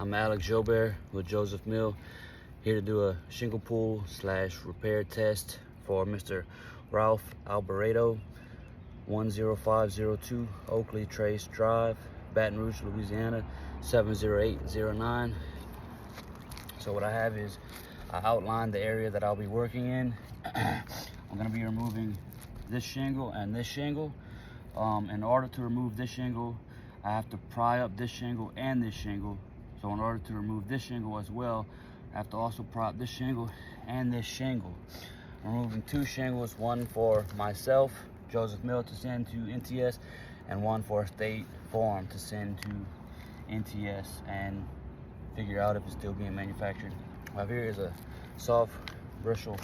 I'm Alex Jobert with Joseph Mill, here to do a shingle pull / repair test for Mr. Ralph Albarado, 10502 Oakley Trace Drive, Baton Rouge, Louisiana, 70809. So what I have is, I outlined the area that I'll be working in. I'm going to be removing this shingle and this shingle. In order to remove this shingle, I have to pry up this shingle and this shingle. So in order to remove this shingle as well, I have to also pry up this shingle and this shingle. I'm removing two shingles, one for myself, Joseph Mill, to send to NTS, and one for State Farm to send to NTS and figure out if it's still being manufactured. Right here is a soft bristle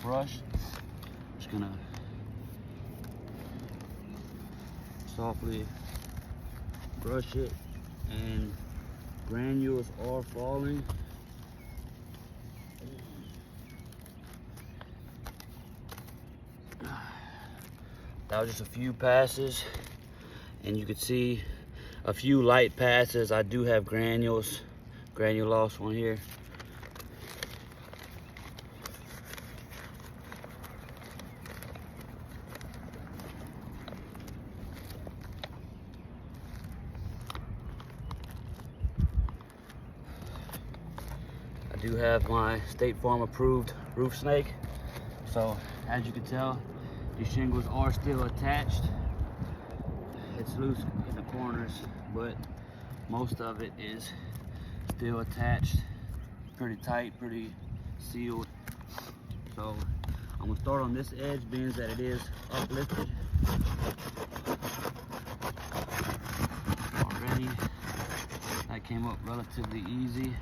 brush. Just gonna softly brush it, and granules are falling. That was just a few passes, and you could see a few light passes. I do have granule loss on here. I do have my State Farm approved roof snake. So as you can tell, these shingles are still attached. It's loose in the corners, but most of it is still attached. Pretty tight, pretty sealed. So I'm gonna start on this edge, being that it is uplifted already. That came up relatively easy.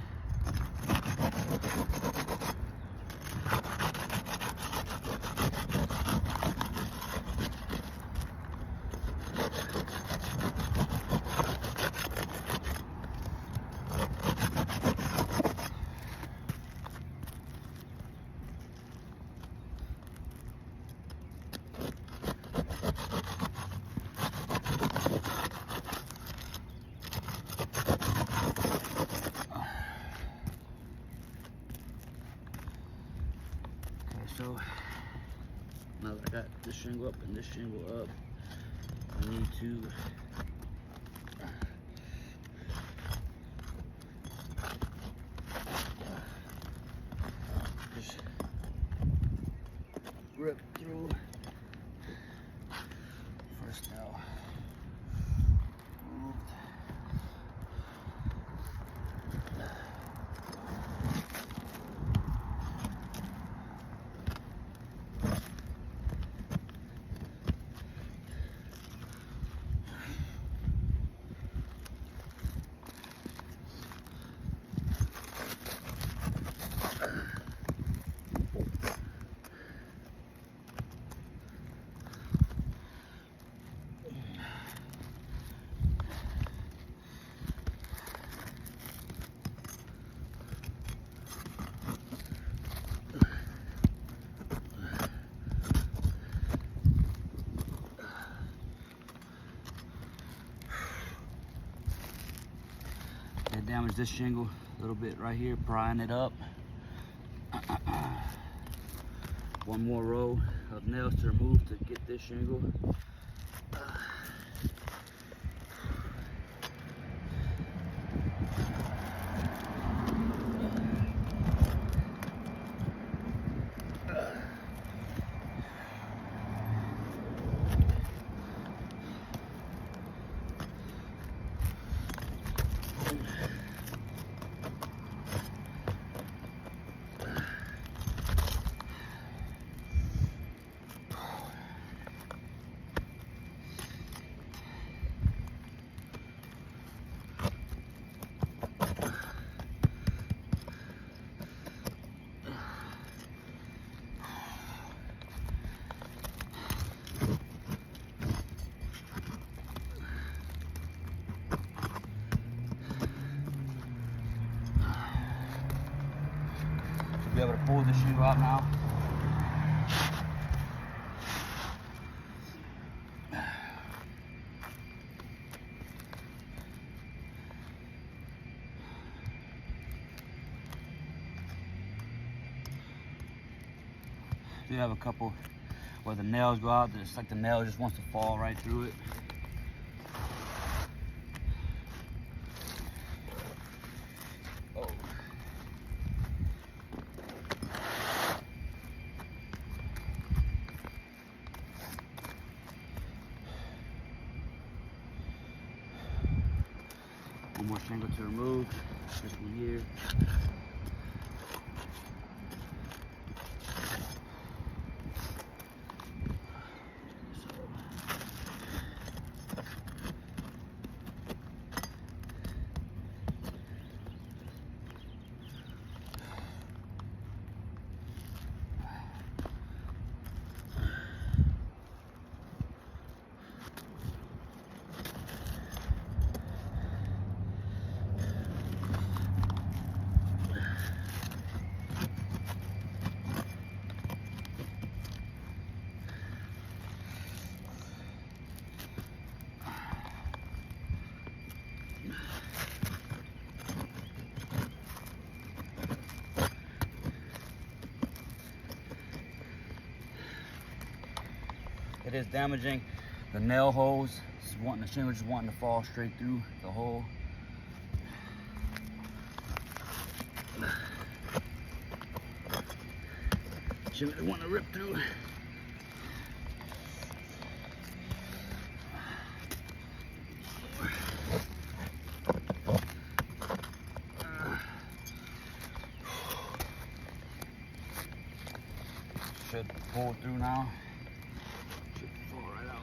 So now that I got this shingle up and this shingle up, I need to just rip through first now. Damage this shingle a little bit right here, prying it up. One more row of nails to remove to get this shingle. Be able to pull the shingle out now. do have a couple where the nails go out. It's like the nail just wants to fall right through it. Oh. One more shingle to remove. This one here. It is damaging the nail holes. The shingle just wanting to fall straight through the hole. Shingle wanting to rip through. Should pull through now. Should fall right out.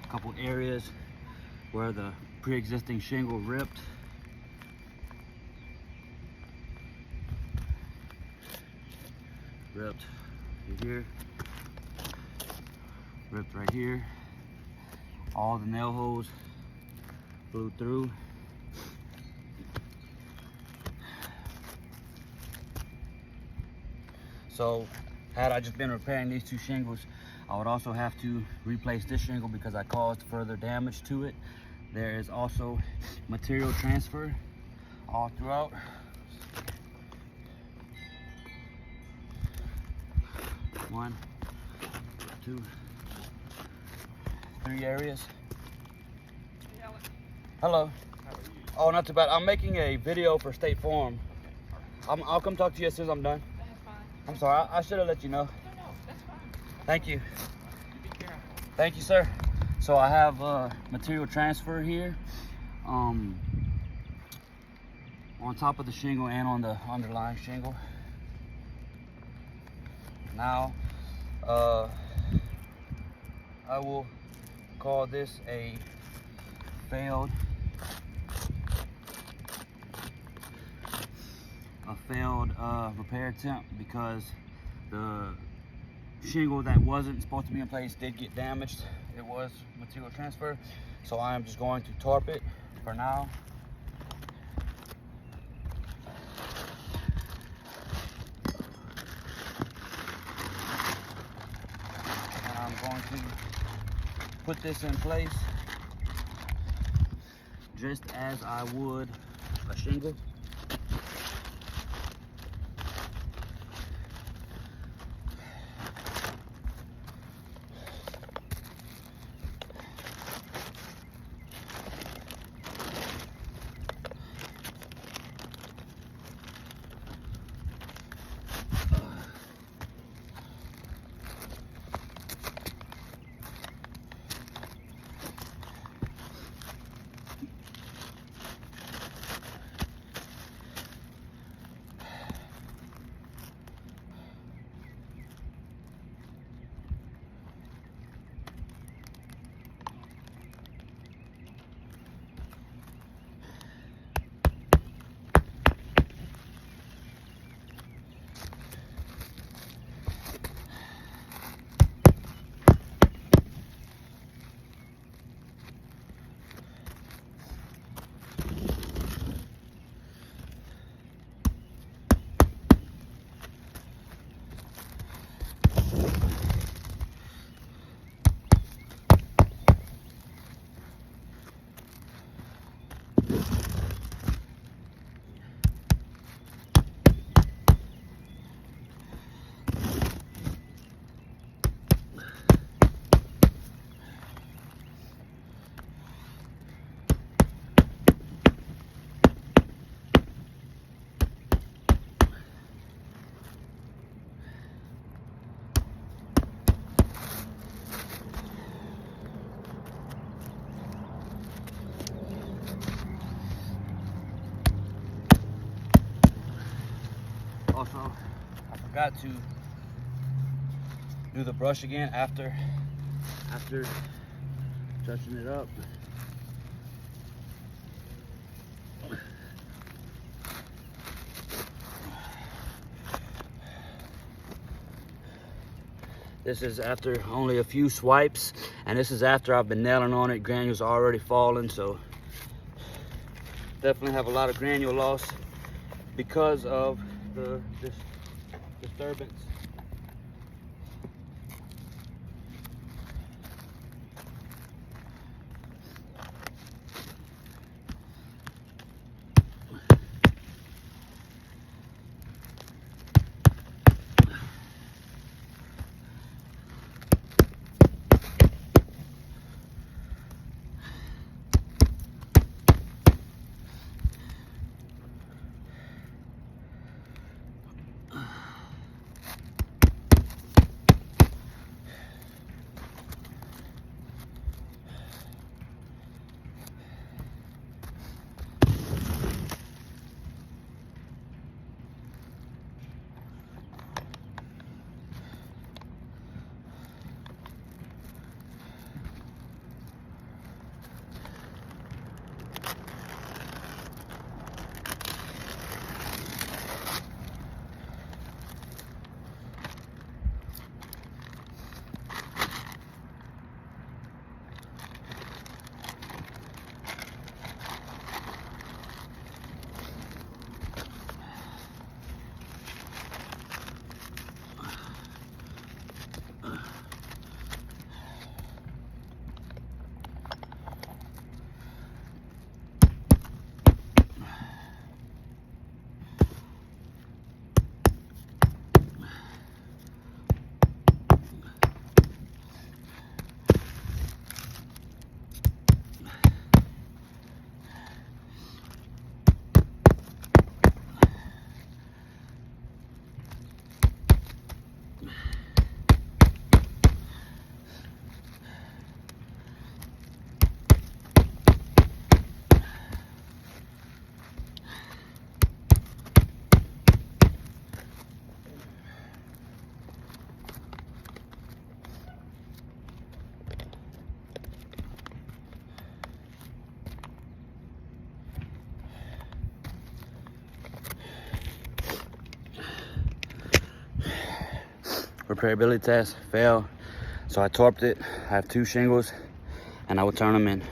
Couple areas where the pre-existing shingle ripped. Ripped here, ripped right here. All the nail holes blew through. So had I just been repairing these two shingles, I would also have to replace this shingle because I caused further damage to it. There is also material transfer all throughout. One, two, three areas. Hello. How are you? Oh, not too bad. I'm making a video for State Farm. I'll come talk to you as soon as I'm done. That's fine. I'm sorry. I should have let you know. No, that's fine. Thank you. You be careful. Thank you, sir. So I have material transfer here on top of the shingle and on the underlying shingle. Now, I will call this a failed repair attempt because the shingle that wasn't supposed to be in place did get damaged. It was material transfer, so I am just going to tarp it for now. And I'm going to put this in place just as I would a shingle. Also, I forgot to do the brush again after touching it up. This is after only a few swipes, and this is after I've been nailing on it. Granules are already falling, so definitely have a lot of granule loss because of this disturbance. Repairability test failed, so I torped it. I have 2 shingles, and I will turn them in.